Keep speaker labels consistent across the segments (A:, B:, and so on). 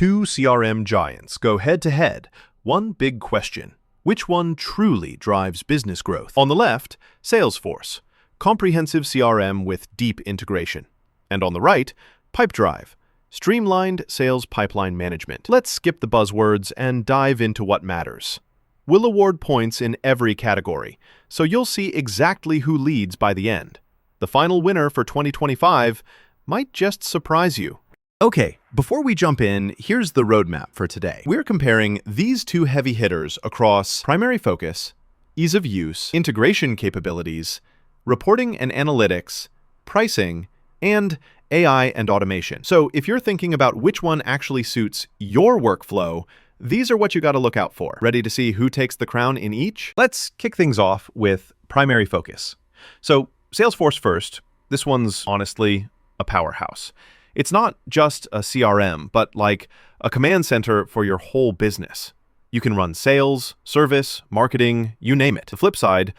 A: Two CRM giants go head-to-head. One big question: which one truly drives business growth? On the left, Salesforce, comprehensive CRM with deep integration. And on the right, Pipedrive, streamlined sales pipeline management. Let's skip the buzzwords and dive into what matters. We'll award points in every category, so you'll see exactly who leads by the end. The final winner for 2025 might just surprise you. Okay, before we jump in, here's the roadmap for today. We're comparing these two heavy hitters across primary focus, ease of use, integration capabilities, reporting and analytics, pricing, and AI and automation. So if you're thinking about which one actually suits your workflow, these are what you got to look out for. Ready to see who takes the crown in each? Let's kick things off with primary focus. So Salesforce first. This one's honestly a powerhouse. It's not just a CRM, but like a command center for your whole business. You can run sales, service, marketing, you name it. The flip side,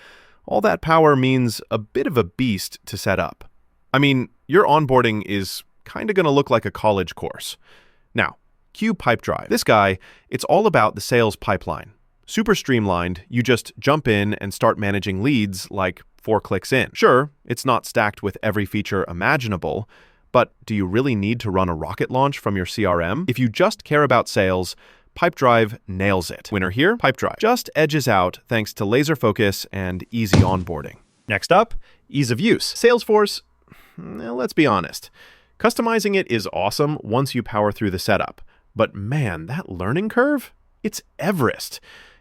A: all that power means a bit of a beast to set up. I mean, your onboarding is kind of going to look like a college course. Now, cue Pipedrive. This guy, it's all about the sales pipeline. Super streamlined, you just jump in and start managing leads like 4 clicks in. Sure, it's not stacked with every feature imaginable, but do you really need to run a rocket launch from your CRM? If you just care about sales, Pipedrive nails it. Winner here, Pipedrive. Just edges out thanks to laser focus and easy onboarding. Next up, ease of use. Salesforce, let's be honest. Customizing it is awesome once you power through the setup. But man, that learning curve? It's Everest.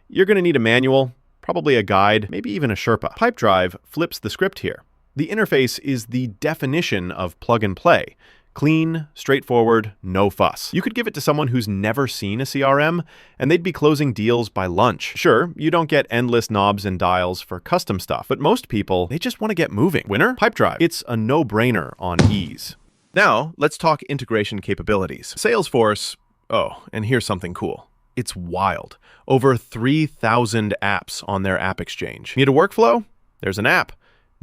A: You're going to need a manual, probably a guide, maybe even a Sherpa. Pipedrive flips the script here. The interface is the definition of plug and play. Clean, straightforward, no fuss. You could give it to someone who's never seen a CRM, and they'd be closing deals by lunch. Sure, you don't get endless knobs and dials for custom stuff, but most people, they just want to get moving. Winner? Pipedrive. It's a no-brainer on ease. Now, let's talk integration capabilities. Salesforce, oh, and here's something cool. It's wild. Over 3,000 apps on their app exchange. Need a workflow? There's an app.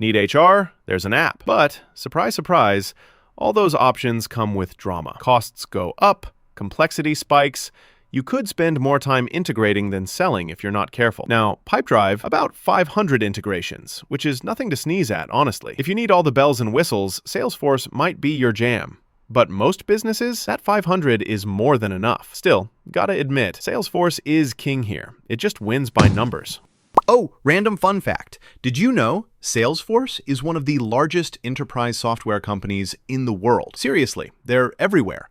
A: Need HR? There's an app. But, surprise, surprise, all those options come with drama. Costs go up, complexity spikes. You could spend more time integrating than selling if you're not careful. Now, Pipedrive, about 500 integrations, which is nothing to sneeze at, honestly. If you need all the bells and whistles, Salesforce might be your jam. But most businesses, that 500 is more than enough. Still, gotta admit, Salesforce is king here. It just wins by numbers. Oh, random fun fact. Did you know Salesforce is one of the largest enterprise software companies in the world? Seriously, they're everywhere.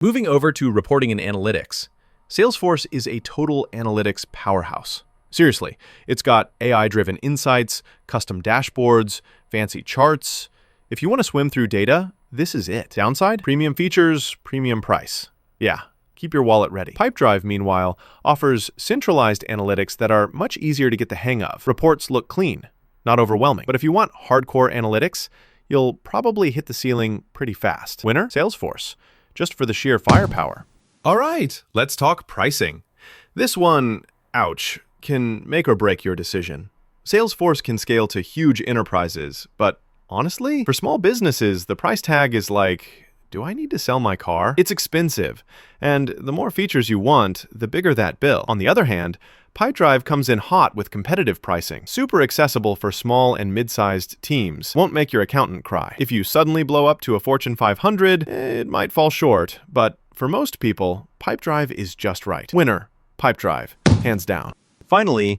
A: Moving over to reporting and analytics, Salesforce is a total analytics powerhouse. Seriously, it's got AI-driven insights, custom dashboards, fancy charts. If you want to swim through data, this is it. Downside? Premium features, premium price. Yeah. Keep your wallet ready. Pipedrive, meanwhile, offers centralized analytics that are much easier to get the hang of. Reports look clean, not overwhelming. But if you want hardcore analytics, you'll probably hit the ceiling pretty fast. Winner? Salesforce, just for the sheer firepower. All right, let's talk pricing. This one, ouch, can make or break your decision. Salesforce can scale to huge enterprises, but honestly, for small businesses, the price tag is like, do I need to sell my car? It's expensive, and the more features you want, the bigger that bill. On the other hand, Pipedrive comes in hot with competitive pricing. Super accessible for small and mid-sized teams. Won't make your accountant cry. If you suddenly blow up to a Fortune 500, it might fall short, but for most people, Pipedrive is just right. Winner, Pipedrive, hands down. Finally,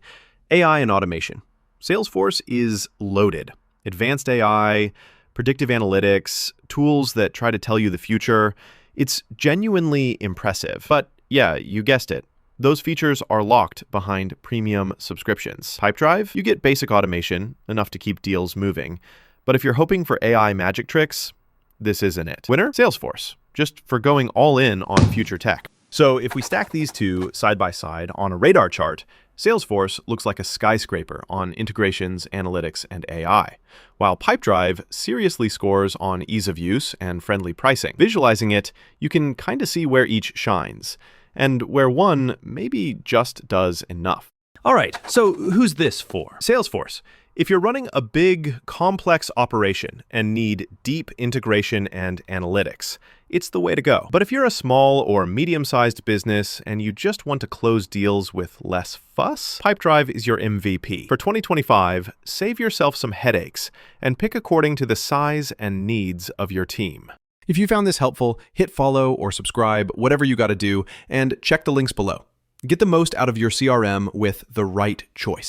A: AI and automation. Salesforce is loaded. Advanced AI, predictive analytics, tools that try to tell you the future. It's genuinely impressive. But yeah, you guessed it. Those features are locked behind premium subscriptions. Pipedrive, you get basic automation, enough to keep deals moving. But if you're hoping for AI magic tricks, this isn't it. Winner? Salesforce, just for going all in on future tech. So if we stack these two side by side on a radar chart, Salesforce looks like a skyscraper on integrations, analytics, and AI, while Pipedrive seriously scores on ease of use and friendly pricing. Visualizing it, you can kind of see where each shines, and where one maybe just does enough. All right, so who's this for? Salesforce. If you're running a big, complex operation and need deep integration and analytics, it's the way to go. But if you're a small or medium-sized business and you just want to close deals with less fuss, Pipedrive is your MVP. For 2025, save yourself some headaches and pick according to the size and needs of your team.
B: If you found this helpful, hit follow or subscribe, whatever you got to do, and check the links below. Get the most out of your CRM with the right choice.